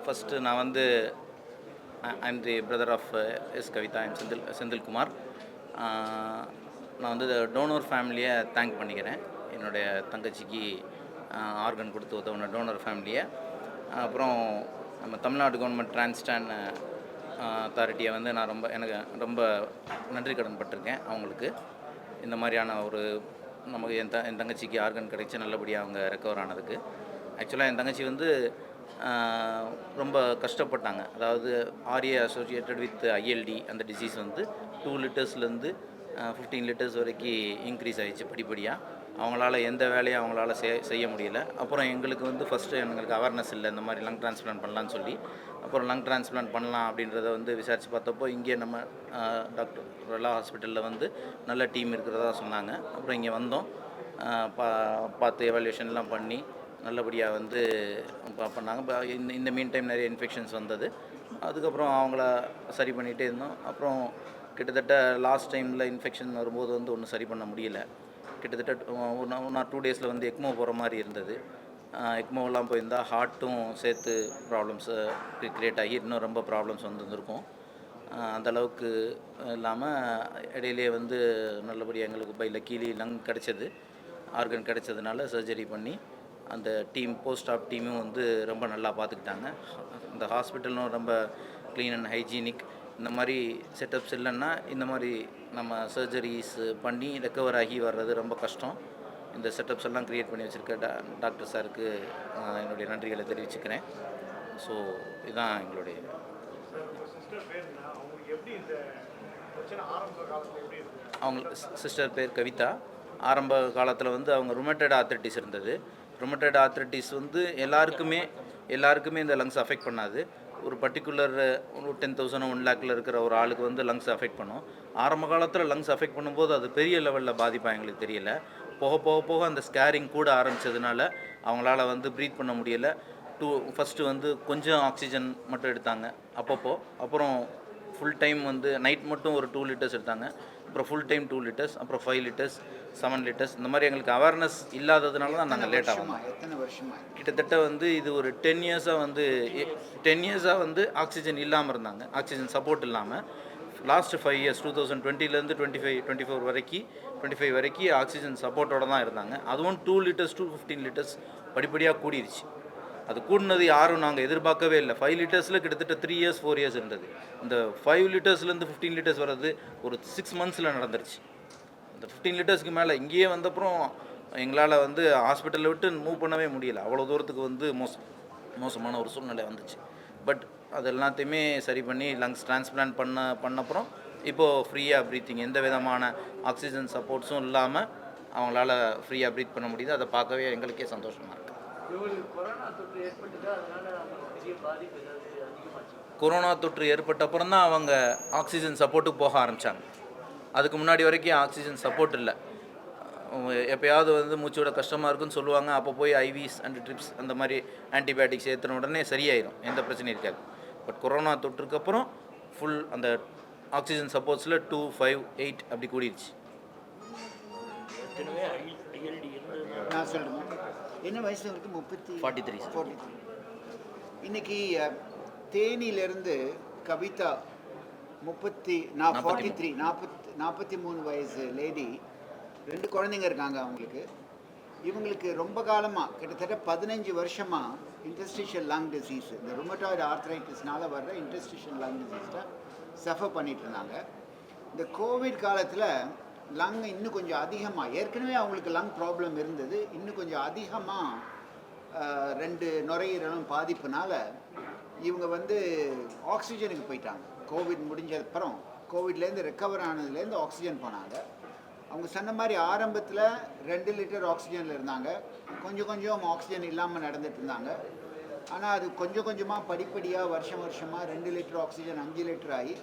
First நான் வந்து I'm the brother of S Kavitha I'm Senthilkumar. நான் வந்து டோனர் ஃபேமிலியை தேங்க் பண்ணிக்கிறேன். என்னுடைய தங்கச்சிக்கு ஆர்கன் கொடுத்து உதவுன டோனர் ஃபேமிலியை. அப்புறம் நம்ம தமிழ்நாடு கவர்மெண்ட் டிரான்ஸ்டான் அத்தாரிட்டியை வந்து நான் எனக்கு ரொம்ப நன்றி கடன் பட்டிருக்கேன் அவங்களுக்கு. இந்த மாதிரியான ஒரு நமக்கு என் தங்கச்சிக்கு ஆர்கன் கிடைச்சி நல்லபடியாக அவங்க ரெக்கவர் ஆனதுக்கு. ஆக்சுவலாக என் தங்கச்சி வந்து ரொம்ப கஷ்டப்பட்டாங்க. அதாவது ஆர்ஏ அசோசியேட்டட் வித் ஐஎல்டி அந்த டிசீஸ் வந்து 2 லிட்டர்ஸ்லேருந்து 15 லிட்டர்ஸ் வரைக்கும் இன்க்ரீஸ் ஆகிடுச்சு படிப்படியாக. அவங்களால எந்த வேலையும் அவங்களால செய்ய முடியல. அப்புறம் எங்களுக்கு வந்து ஃபஸ்ட்டு எங்களுக்கு அவேர்னஸ் இல்லை, இந்த மாதிரி லங் டிரான்ஸ்பிளான்ட் பண்ணலான்னு சொல்லி. அப்புறம் லங் டிரான்ஸ்பிளான்ட் பண்ணலாம் அப்படின்றத வந்து விசாரித்து பார்த்தப்போ இங்கே நம்ம டாக்டர் ரெல்லா ஹாஸ்பிட்டலில் வந்து நல்ல டீம் இருக்கிறதா சொன்னாங்க. அப்புறம் இங்கே வந்தோம், பார்த்து எவாலுவேஷன்லாம் பண்ணி நல்லபடியாக வந்து பண்ணாங்க. இப்போ இந்த மீன் டைம் நிறைய இன்ஃபெக்ஷன்ஸ் வந்தது. அதுக்கப்புறம் அவங்கள சரி பண்ணிகிட்டே இருந்தோம். அப்புறம் கிட்டத்தட்ட லாஸ்ட் டைமில் இன்ஃபெக்ஷன் வரும்போது வந்து ஒன்றும் சரி பண்ண முடியல. கிட்டத்தட்ட 1 or 2 டேஸில் வந்து எக்மோ போகிற மாதிரி இருந்தது. எக்மோவெல்லாம் போயிருந்தால் ஹார்ட்டும் சேர்த்து ப்ராப்ளம்ஸு க்ரியேட் ஆகி இன்னும் ரொம்ப ப்ராப்ளம்ஸ் வந்துருக்கும். அந்தளவுக்கு இல்லாமல் இடையிலே வந்து நல்லபடியாக எங்களுக்கு பை லக்கீலி லங் கிடச்சது, ஆர்கன் கிடச்சதுனால சர்ஜரி பண்ணி அந்த டீம் போஸ்ட் ஆப் டீமும் வந்து ரொம்ப நல்லா பார்த்துக்கிட்டாங்க. இந்த ஹாஸ்பிட்டலும் ரொம்ப க்ளீன் அண்ட் ஹைஜீனிக். இந்த மாதிரி செட்டப்ஸ் இல்லைன்னா இந்த மாதிரி நம்ம சர்ஜரிஸ் பண்ணி ரெக்கவர் ஆகி வர்றது ரொம்ப கஷ்டம். இந்த செட்டப்ஸ் எல்லாம் க்ரியேட் பண்ணி வச்சுருக்க டாக்டர் சாருக்கு என்னுடைய நன்றிகளை தெரிவிச்சுக்கிறேன். ஸோ இதுதான் எங்களுடைய. அவங்க சிஸ்டர் பேர் கவிதா. ஆரம்ப காலத்தில் வந்து அவங்க ருமேட்டட் ஆர்த்ரைட்டிஸ் இருந்தது. ருமேட்டட் ஆர்த்ரைட்டிஸ் வந்து எல்லாருக்குமே இந்த லங்ஸ் அஃபெக்ட் பண்ணாது. ஒரு பர்டிகுலர் 10,000 1 lakhல இருக்கிற ஒரு ஆளுக்கு வந்து லங்ஸ் அஃபெக்ட் பண்ணும். ஆரம்ப காலத்தில் லங்ஸ் அஃபெக்ட் பண்ணும்போது அது பெரிய லெவலில் பாதிப்பாக எங்களுக்கு தெரியல. போக அந்த ஸ்கேரிங் கூட ஆரம்பித்ததுனால அவங்களால வந்து ப்ரீத் பண்ண முடியலை. ஃபஸ்ட்டு வந்து கொஞ்சம் ஆக்சிஜன் மட்டும் எடுத்தாங்க அப்பப்போ. அப்புறம் ஃபுல் டைம் வந்து நைட் மட்டும் ஒரு 2 லிட்டர்ஸ் எடுத்தாங்க. அப்புறம் ஃபுல் டைம் 2 லிட்டர்ஸ், அப்புறம் 5 லிட்டர்ஸ், 7 லிட்டர்ஸ். இந்த மாதிரி எங்களுக்கு அவேர்னஸ் இல்லாததுனால தான் நாங்கள் லேட் ஆகும். கிட்டத்தட்ட வந்து இது ஒரு 10 இயர்ஸாக வந்து ஆக்சிஜன் இல்லாமல் இருந்தாங்க, ஆக்சிஜன் சப்போர்ட் இல்லாமல். லாஸ்ட் 5 இயர்ஸ் 2020லேருந்து 25 வரைக்கும் ஆக்சிஜன் சப்போர்ட்டோடு தான் இருந்தாங்க. அதுவும் 2 லிட்டர்ஸ் to 15 லிட்டர்ஸ் படிப்படியாக கூடிருச்சு. அது கூடினது யாரும் நாங்கள் எதிர்பார்க்கவே இல்லை. 5 லிட்டர்ஸில் கிட்டத்தட்ட 3 இயர்ஸ் 4 இயர்ஸ் இருந்தது. இந்த 5 லிட்டர்ஸ்லேருந்து 15 லிட்டர்ஸ் வர்றது ஒரு 6 monthஸில் நடந்துருச்சு. இந்த 15 லிட்டர்ஸ்க்கு மேலே இங்கேயே வந்தப்புறம் எங்களால் வந்து ஹாஸ்பிட்டலை விட்டு மூவ் பண்ணவே முடியல. அவ்வளோ தூரத்துக்கு வந்து மோசமான ஒரு சூழ்நிலை வந்துச்சு. பட் அது எல்லாத்தையுமே சரி பண்ணி லங்ஸ் டிரான்ஸ்பிளான்ட் பண்ணப்புறம் இப்போது ஃப்ரீயாக ப்ரீத்திங், எந்த விதமான ஆக்சிஜன் சப்போர்ட்ஸும் இல்லாமல் அவங்களால ஃப்ரீயாக ப்ரீத் பண்ண முடியுது. அதை பார்க்கவே எங்களுக்கே சந்தோஷமாக இருக்குது. கொரோனா தொற்று ஏற்பட்டப்புறம் தான் அவங்க ஆக்சிஜன் சப்போர்ட்டுக்கு போக ஆரம்பித்தாங்க. அதுக்கு முன்னாடி வரைக்கும் ஆக்சிஜன் சப்போர்ட் இல்லை. எப்போயாவது வந்து மூச்சோட கஷ்டமாக இருக்குன்னு சொல்லுவாங்க. அப்போ போய் ஐவிஸ் அண்ட் ட்ரிப்ஸ் அந்த மாதிரி ஆன்டிபயோட்டிக்ஸ் ஏற்றின உடனே சரியாயிடும், எந்த பிரச்சனையும் இருக்காது. பட் கொரோனா தொற்றுக்கு அப்புறம் ஃபுல் அந்த ஆக்சிஜன் சப்போர்ட்ஸில் 2, 5, 8 அப்படி கூடிடுச்சு. நான் சொல்கிறேன், என்ன வயசில் இருக்குது? 43. இன்னைக்கு தேனியிலேருந்து கவிதா 43 வயசு லேடி, 2 குழந்தைங்க இருக்காங்க அவங்களுக்கு. இவங்களுக்கு ரொம்ப காலமாக கிட்டத்தட்ட 15 வருஷமாக இன்டர்ஸ்டிஷியல் லங் டிசீஸ், இந்த ருமட்டாய்டு ஆர்த்ரைட்டிஸ்னால வர்ற இன்டர்ஸ்டிஷியல் லங் டிசீஸில் சஃபர் பண்ணிகிட்டு இருந்தாங்க. இந்த கோவிட் காலத்தில் லங் இன்னும் கொஞ்சம் அதிகமாக, ஏற்கனவே அவங்களுக்கு லங் ப்ராப்ளம் இருந்தது, இன்னும் கொஞ்சம் அதிகமாக 2 நுரையீரலும் பாதிப்புனால இவங்க வந்து ஆக்சிஜனுக்கு போயிட்டாங்க. கோவிட் முடிஞ்சதுக்கப்புறம், கோவிட்லேருந்து ரெக்கவர் ஆனதுலேருந்து ஆக்சிஜன் போனாங்க. அவங்க சொன்ன மாதிரி ஆரம்பத்தில் 2 லிட்டர் ஆக்சிஜனில் இருந்தாங்க. கொஞ்சம் ஆக்சிஜன் இல்லாமல் நடந்துட்டு இருந்தாங்க. ஆனால் அது கொஞ்சமாக படிப்படியாக வருஷமாக 2 லிட்டர் ஆக்சிஜன் 5 லிட்டர் ஆகி,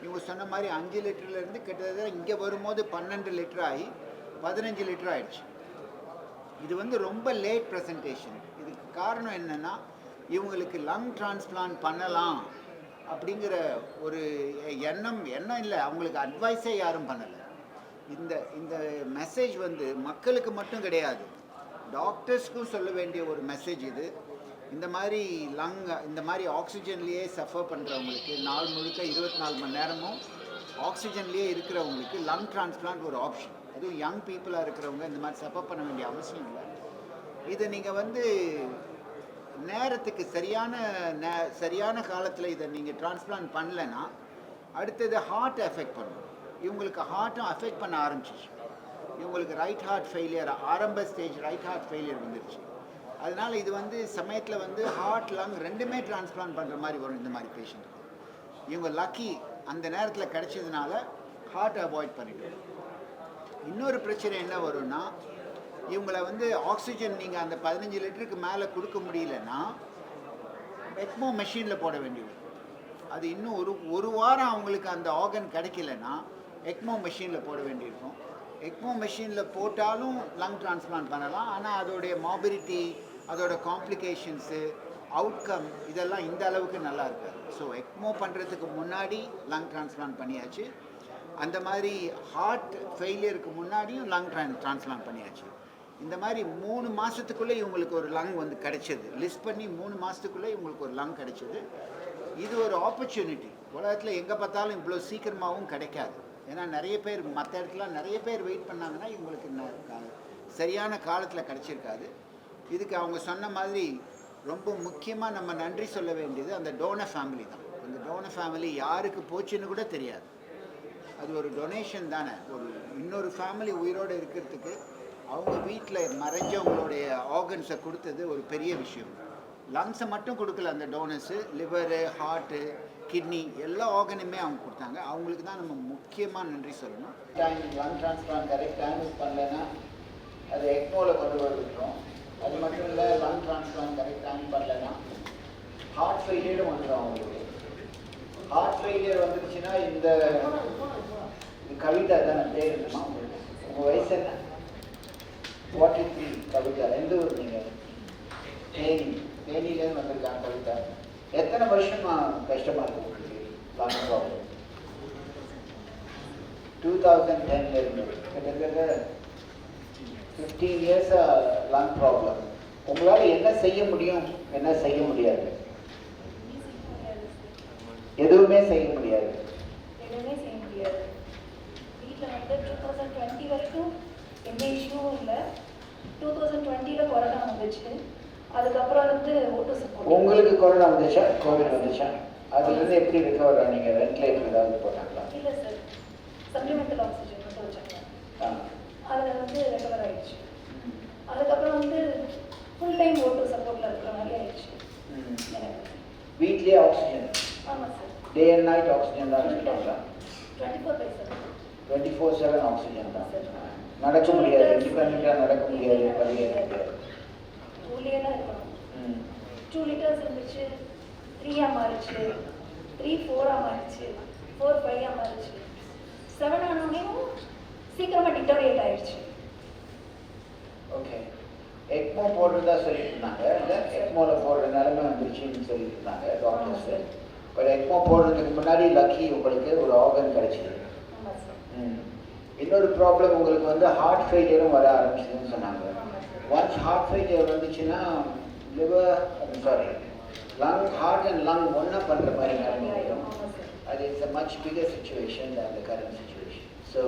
இவங்க சொன்ன மாதிரி 5 லிட்டர்லேருந்து கிட்டத்தட்ட இங்கே வரும்போது 12 லிட்டர் ஆகி 15 லிட்டர் ஆகிடுச்சு. இது வந்து ரொம்ப லேட் ப்ரெசன்டேஷன். இதுக்கு காரணம் என்னென்னா, இவங்களுக்கு லங் டிரான்ஸ்பிளான்ட் பண்ணலாம் அப்படிங்கிற ஒரு எண்ணம் இல்லை, அவங்களுக்கு அட்வைஸே யாரும் பண்ணலை. இந்த மெசேஜ் வந்து மக்களுக்கு மட்டும் கிடையாது, டாக்டர்ஸ்க்கும் சொல்ல வேண்டிய ஒரு மெசேஜ் இது. இந்த மாதிரி இந்த மாதிரி ஆக்சிஜன்லேயே சஃபர் பண்ணுறவங்களுக்கு நாள் முழுக்க 24 மணி நேரமும் ஆக்சிஜன்லேயே இருக்கிறவங்களுக்கு லங் டிரான்ஸ்பிளான்ட் ஒரு ஆப்ஷன். அதுவும் யங் பீப்புளாக இருக்கிறவங்க இந்த மாதிரி சஃபர் பண்ண வேண்டிய அவசியம் இல்லை. இதை நீங்கள் வந்து நேரத்துக்கு சரியான காலத்தில் இதை நீங்கள் டிரான்ஸ்பிளான்ட் பண்ணலைன்னா அடுத்தது ஹார்ட் எஃபெக்ட் பண்ணும். இவங்களுக்கு ஹார்ட்டும் அஃபெக்ட் பண்ண ஆரம்பிச்சிச்சு. இவங்களுக்கு ரைட் ஹார்ட் ஃபெயிலியர், ஆரம்ப ஸ்டேஜ் ரைட் ஹார்ட் ஃபெயிலியர் வந்துருச்சு. அதனால் இது வந்து சமயத்தில் வந்து ஹார்ட் லங் ரெண்டுமே டிரான்ஸ்பிளான்ட் பண்ணுற மாதிரி வரும் இந்த மாதிரி பேஷண்ட். இவங்க லக்கி அந்த நேரத்தில் கிடைச்சதுனால ஹார்ட் அவாய்ட் பண்ணிவிடும். இன்னொரு பிரச்சனை என்ன வரும்னா, இவங்களை வந்து ஆக்சிஜன் நீங்கள் அந்த 15 லிட்டருக்கு மேலே கொடுக்க முடியலன்னா எக்மோ மெஷினில் போட வேண்டியது. அது இன்னும் ஒரு வாரம் அவங்களுக்கு அந்த ஆர்கன் கிடைக்கலன்னா எக்மோ மெஷினில் போட வேண்டியிருக்கும். எக்மோ மெஷினில் போட்டாலும் லங் டிரான்ஸ்பிளான்ட் பண்ணலாம். ஆனால் அதோடைய மாபிலிட்டி, அதோட காம்ப்ளிகேஷன்ஸு, அவுட்கம் இதெல்லாம் இந்த அளவுக்கு நல்லா இருக்காது. ஸோ எக்மோ பண்ணுறதுக்கு முன்னாடி லங் டிரான்ஸ்பிளான்ட் பண்ணியாச்சு. அந்த மாதிரி ஹார்ட் ஃபெயிலியருக்கு முன்னாடியும் லங் டிரான்ஸ்பிளான்ட் பண்ணியாச்சு. இந்த மாதிரி 3 மாதத்துக்குள்ளே இவங்களுக்கு ஒரு லங் வந்து கிடைச்சது. லிஸ்ட் பண்ணி 3 மாதத்துக்குள்ளே இவங்களுக்கு ஒரு லங் கிடைச்சது. இது ஒரு ஆப்பர்ச்சுனிட்டி. உலகத்தில் எங்கே பார்த்தாலும் இவ்வளோ சீக்கிரமாகவும் கிடைக்காது. ஏன்னா நிறைய பேர் மற்ற இடத்துல நிறைய பேர் வெயிட் பண்ணாங்கன்னா இவங்களுக்கு சரியான காலத்தில் கிடச்சிருக்காது. இதுக்கு அவங்க சொன்ன மாதிரி ரொம்ப முக்கியமாக நம்ம நன்றி சொல்ல வேண்டியது அந்த டோனர் ஃபேமிலி தான். அந்த டோனர் ஃபேமிலி யாருக்கு போச்சுன்னு கூட தெரியாது. அது ஒரு டொனேஷன் தானே. இன்னொரு ஃபேமிலி உயிரோடு இருக்கிறதுக்கு அவங்க வீட்டில் மறைஞ்சவங்களுடைய ஆர்கன்ஸை கொடுத்தது ஒரு பெரிய விஷயம். லங்ஸை மட்டும் கொடுக்கல அந்த டோனர்ஸு, லிவரு, ஹார்ட்டு, கிட்னி எல்லா ஆர்கனுமே அவங்க கொடுத்தாங்க. அவங்களுக்கு தான் நம்ம முக்கியமாக நன்றி சொல்லணும். லங் டிரான்ஸ்பிளான்ட் கரெக்ட் டைமுக்கு பண்ணலைன்னா அது எக்மோவில் கொண்டு வந்துட்டோம். அது மட்டும் இல்லை, லங் டிரான்ஸ்பிளான்ட் கரெக்ட் டைம் பண்ணலைன்னா ஹார்ட் ஃபெயிலியரும் வந்துடும் அவங்களுக்கு. ஹார்ட் ஃபெயிலியர் வந்துருச்சுன்னா இந்த கவிதா தானே பேர் இருக்குமா உங்களுக்கு? உங்கள் வயசு என்ன? 43 கவிதா. எந்த ஊர் நீங்கள்? தேனியிலேருந்து வந்திருக்காங்க கவிதா. எத்தனை வருஷமா கஷ்டமாக இருக்குது உங்களுக்கு லங் ப்ராப்ளம்? 2010 இருந்து கிட்டத்தட்ட 15 இயர்ஸாக லங் ப்ராப்ளம். உங்களால் என்ன செய்ய முடியும், என்ன செய்ய முடியாது? எதுவுமே செய்ய முடியாது. வீட்டில் வந்து 2020 வரைக்கும் எந்த இஷ்யூவும் இல்லை. 2020 கொரோனா வந்துச்சு. அதுக்கப்புறம் வந்து ஓட்டு சப்போர்ட். உங்களுக்கு கொரோனா வந்துச்சா, கோவிட் வந்துச்சா? அதுலேருந்து எப்படி ரிகவர் ஆனீங்க? வென்டிலேட்டர் ஏதாவது போட்டாங்களா? இல்லை சார், சப்ளிமெண்டல் ஆக்சிஜன் மட்டும் வச்சாங்க. அதில் வந்து ரெக்கவர் ஆகிடுச்சு. அதுக்கப்புறம் வந்து ஃபுல் டைம் ஓட்டு சப்போர்ட்டில் இருக்கிற மாதிரி ஆயிடுச்சு. வீட்லேயே ஆக்சிஜன்? ஆமாம் sir. Day and night oxygen தான் வச்சுருக்காங்களா? 24/7 ஆக்சிஜன் தான். நடக்க முடியாது, இண்டிபெண்டாக நடக்க முடியாது, வெளியேற முடியாது. உள்ளே தான் இருக்கணும். 2 liters இருந்துச்சு, 3 மாறிச்சு, 3 4 மாறிச்சு, 4 5 மாறிச்சு, 7 ஆனோடனையும் சீக்கிரமாக டிட்டோரியேட் ஆயிடுச்சு. ஓகே, எக்மோ போடுறதா சொல்லிட்டு இருந்தாங்க. இல்லை, எக்மோவில் போடுற நிலைமை வந்துருச்சுன்னு சொல்லிட்டு இருந்தாங்க டாக்டர்ஸு. பட் எக்மோ போடுறதுக்கு முன்னாடி லக்கி உங்களுக்கு ஒரு ஆர்கன் கிடைச்சிது. இன்னொரு ப்ராப்ளம் உங்களுக்கு வந்து ஹார்ட் ஃபெயிலியரும் வர ஆரம்பிச்சதுன்னு சொன்னாங்க. ஒன்ஸ் ஹார்ட் ஃபெயிலியர் வந்துச்சுன்னா ஹார்ட் அண்ட் லங் ஒன்றா பண்ணுற மாதிரி நிலைமை வரும். அது it's a much figure situation than the current situation. So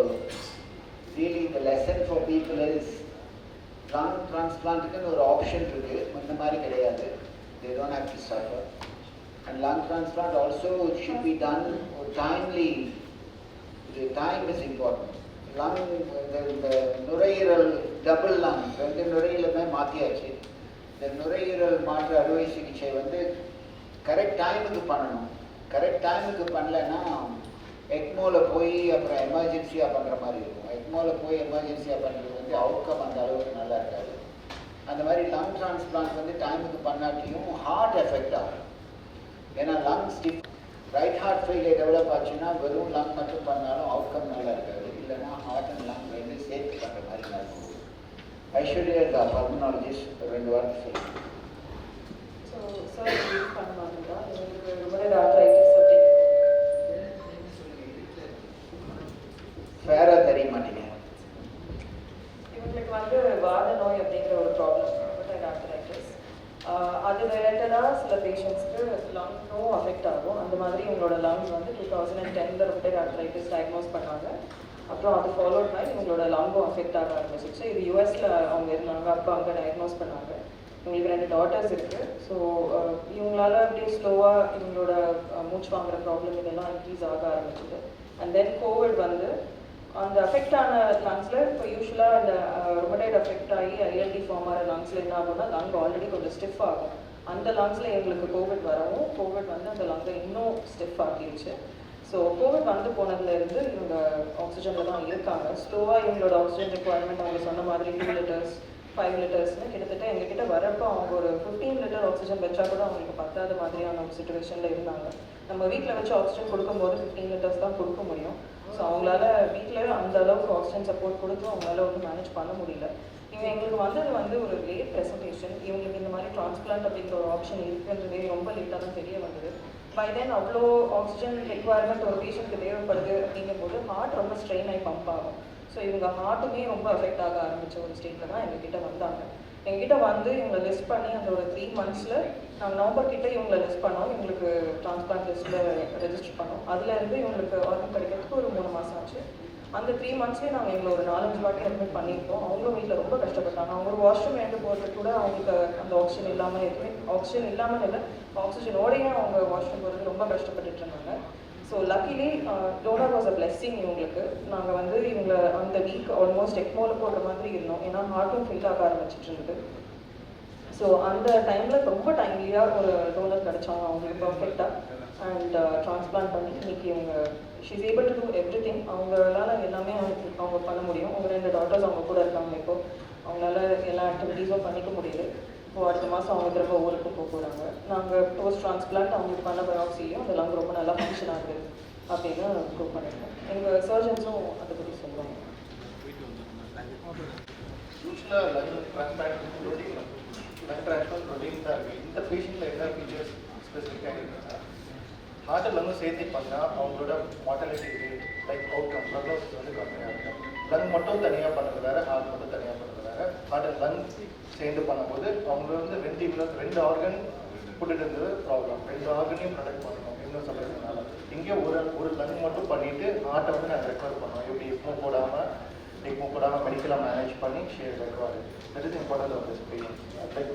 really the lesson for people is lung transplant-க்குன்னு ஒரு ஆப்ஷன் இருக்குது, இந்த மாதிரி கிடையாது. They don't have to suffer. And lung transplant also should be done timely. The time is important. Lung, the நுரையீரல் double lung 2 நுரையீரலுமே மாற்றியாச்சு. இந்த நுரையீரல் மாற்று அறுவை சிகிச்சை வந்து கரெக்ட் டைமுக்கு பண்ணணும். கரெக்ட் டைமுக்கு பண்ணலைன்னா எக்மோவில் போய் அப்புறம் எமர்ஜென்சியாக பண்ணுற மாதிரி இருக்கும். எக்மோவில் போய் எமர்ஜென்சியாக பண்ணுறது வந்து அவுட்கம் அந்த அளவுக்கு நல்லா இருக்காது. அந்த மாதிரி லங் டிரான்ஸ்பிளான்ட் வந்து டைமுக்கு பண்ணாட்டியும் ஹார்ட் எஃபெக்ட் ஆகும். ஏன்னா lung stiff, right heart failure develop ஆச்சுன்னா வெறும் லங் மட்டும் பண்ணாலும் அவுட்கம் நல்லா இருக்காது. இல்லைன்னா ஹார்ட் அண்ட் லங் ரெண்டு சேர்த்து பண்ணுற மாதிரி நடக்கும். ஐஸ்வர்யா பல்மனாலஜிஸ்ட் 2 வார்த்தை சொல்லுங்கள். ஸோ சார் யூஸ் பண்ணுவாங்களா? இவங்களுக்கு ருமட்டட் ஆர்த்ரைட்டிஸ் அப்படி ஃபேராக தெரிய மாட்டீங்க. இவங்களுக்கு வந்து வாத நோய் அப்படிங்கிற ஒரு ப்ராப்ளம், ருமட்டட் ஆர்த்ரைட்டிஸ். அது ரிலேட்டட் வந்து லங்ஸும் அஃபெக்ட் ஆகும். அந்த மாதிரி இவங்களோட லங்ஸ் வந்து 2010 ரொமட்டட் ஆர்த்ரைட்டிஸ் டயக்னோஸ் பண்ணாங்க. அப்புறம் அது ஃபாலோட் பண்ணி இவங்களோட லங்கும் அஃபெக்ட் ஆக ஆரம்பிச்சிச்சு. இது யூஎஸில் அவங்க இருந்தாங்க, அப்போ அங்கே டயக்னோஸ் பண்ணாங்க. இவங்களுக்கு 2 டாட்டர்ஸ் இருக்குது. ஸோ இவங்களால அப்படியே ஸ்லோவாக இவங்களோட மூச்சு வாங்குற ப்ராப்ளம் இதெல்லாம் இன்க்ரீஸ் ஆக ஆரம்பிச்சிது. அண்ட் தென் கோவிட் வந்து அந்த அஃபெக்ட் ஆன லங்ஸில் இப்போ யூஸ்வலாக அந்த ரொமடைட் அஃபெக்ட் ஆகி ஐஎல்டி ஃபார்ம் ஆகிற லங்ஸில் என்ன ஆகும்னா லங் ஆல்ரெடி கொஞ்சம் ஸ்டிஃப் ஆகும். அந்த லங்ஸில் எங்களுக்கு கோவிட் வரவும் கோவிட் வந்து அந்த லங்கை இன்னும் ஸ்டிஃப் ஆக்கிடுச்சு. ஸோ கோவிட் வந்து போனதுலேருந்து இவங்க ஆக்சிஜனில் தான் இருக்காங்க. ஸ்லோவாக இவங்களோட ஆக்சிஜன் ரெக்குவயர்மெண்ட் அவங்க சொன்ன மாதிரி 2 லிட்டர்ஸ் 5 லிட்டர்ஸ்னு கிட்டத்தட்ட எங்ககிட்ட வரப்போ அவங்க ஒரு 15 லிட்டர் ஆக்சிஜன் வச்சா கூட அவங்களுக்கு பத்தாத மாதிரியான ஒரு சுச்சுவேஷனில் இருந்தாங்க. நம்ம வீட்டில் வச்சு ஆக்சிஜன் கொடுக்கும்போது 15 லிட்டர்ஸ் தான் கொடுக்க முடியும். ஸோ அவங்களால வீட்டில் அந்த அளவுக்கு ஆக்சிஜன் சப்போர்ட் கொடுத்தும் அவங்களால ஒன்றும் மேனேஜ் பண்ண முடியல. இவங்க எங்களுக்கு வந்தது வந்து ஒரு லேட் ப்ரெசன்டேஷன். இவங்களுக்கு இந்த மாதிரி டிரான்ஸ்பிளான்ட் அப்படிங்கிற ஒரு ஆப்ஷன் இருக்குன்றதே ரொம்ப லேட்டாக தான் தெரிய வந்தது. பை தென் அவ்வளோ ஆக்சிஜன் ரெக்குவயர்மெண்ட் ஒரு பேஷண்ட்டுக்கு தேவைப்படுது அப்படிங்கும்போது ஹார்ட் ரொம்ப ஸ்ட்ரெயின் ஆகி பம்ப் ஆகும். ஸோ இவங்க ஹார்ட்டுமே ரொம்ப அஃபெக்ட் ஆக ஆரம்பித்த ஒரு ஸ்டேட்டில் தான் எங்ககிட்ட வந்தாங்க. எங்ககிட்ட வந்து இவங்களை லிஸ்ட் பண்ணி அந்த ஒரு 3 மந்த்ஸில் நாங்கள் நவம்பர் கிட்டே இவங்களை லிஸ்ட் பண்ணோம். இவங்களுக்கு டிரான்ஸ்பிளான்ட் லிஸ்ட்டில் ரெஜிஸ்டர் பண்ணோம். அதுலேருந்து இவங்களுக்கு ஆர்கன் கிடைக்கிறதுக்கு ஒரு 3 மாதம் ஆச்சு. அந்த 3 மந்த்ஸ்லேயே நாங்கள் எங்களை ஒரு 4-5 வாட்டி அட்மிட் பண்ணியிருக்கோம். அவங்களும் வீட்டில் ரொம்ப கஷ்டப்பட்டாங்க. அவங்க ஒரு வாஷ்ரூம் எடுத்து போகிறதுக்கு கூட அவங்களுக்கு அந்த ஆக்சிஜன் இல்லாமல் எதுவுமே ஆக்சிஜன் இல்லாமல் இல்லை, ஆக்சிஜனோடையும் அவங்க வாஷ்ரூம் போகிறது ரொம்ப கஷ்டப்பட்டுட்டு இருந்தாங்க. So luckily donor was a blessing இவங்களுக்கு. நாங்கள் வந்து இவங்களை அந்த வீக் ஆல்மோஸ்ட் எக்மோவில் போடுற மாதிரி இருந்தோம். ஏன்னா ஹார்ட்டும் ஃபில் ஆக ஆரம்பிச்சிட்டு இருந்தது. ஸோ அந்த டைமில் ரொம்ப டைம்லியாக ஒரு டோனர் கிடச்சாங்க அவங்களுக்கு பர்ஃபெக்டாக. அண்ட் டிரான்ஸ்பிளான்ட் பண்ணி இன்னைக்கு இவங்க she's able to do everything. அவங்களால எல்லாமே அவங்க பண்ண முடியும். அவங்க 2 டாட்டர்ஸ் அவங்க கூட இருக்காங்க. இப்போது அவங்களால எல்லா ஆக்டிவிட்டீஸும் பண்ணிக்க முடியுது. இப்போ அடுத்த மாதம் அவங்க திரும்ப ஊருக்கு போக போகிறாங்க. நாங்கள் போஸ்ட் டிரான்ஸ்பிளான்ட் அவங்களுக்கு பண்ண பயோப்சியும் அந்த லங் ரொம்ப நல்லா ஃபங்க்ஷன் ஆகுது அப்படின்னு ப்ரூவ் பண்ணியிருக்கோம். எங்கள் சர்ஜன்ஸும் அதை பற்றி சொல்லுவாங்க. யூஸ்வலாக லங் டிரான்ஸ்பிளான்ட் ரொட்டீன் தான் இருக்குது. இந்த பேஷண்ட்டில் என்ன ஃபீச்சர்ஸ் ஸ்பெசிஃபிக்காக இருக்குன்னா ஹார்ட் லங்கும் சேர்த்து பண்ணால் அவங்களோட மார்டாலிட்டி ரேட் லைக் அவுட்கம் ப்ரக்னோசிஸ் வந்து கம்மியாக இருக்கும். லங் மட்டும் தனியாக பண்ணுறது வேறு, ஹார்ட் மட்டும் தனியாக பண்ணுறது வேறு. ஹார்ட் அண்ட் லங் சேர்ந்து பண்ணும்போது அவங்கள வந்து 2 ஆர்கன் போட்டுட்டு இருந்தது ப்ராப்ளம். 2 ஆர்கனையும் ப்ரொடக்ட் பண்ணணும் இன்னும் சொல்கிறதுனால. இங்கே ஒரு லங் மட்டும் பண்ணிவிட்டு ஹார்ட்டை வந்து நாங்கள் ரெக்கவர் பண்ணோம். எப்படி எக்மோ போடாமல் மெடிக்கலாக மேனேஜ் பண்ணி recover. That is important of this patient. Like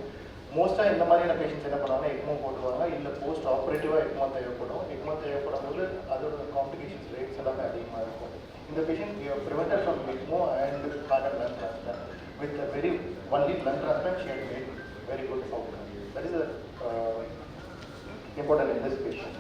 மோஸ்ட்டாக இந்த மாதிரியான பேஷண்ட்ஸ் என்ன பண்ணுவாங்கன்னா எக்மோ போட்டுருவாங்க, இல்லை போஸ்ட் ஆப்ரேட்டிவாக எக்மோ தேவைப்படும். எக்மோ தேவைப்படும் போது அதோட காம்ப்ளிகேஷன்ஸ் ரேட்ஸ் எல்லாமே அதிகமாக இருக்கும். இந்த patient prevented from ECMO and heart and lung transplant with a very only lung transplant she had made very good outcome. That is important in this patient.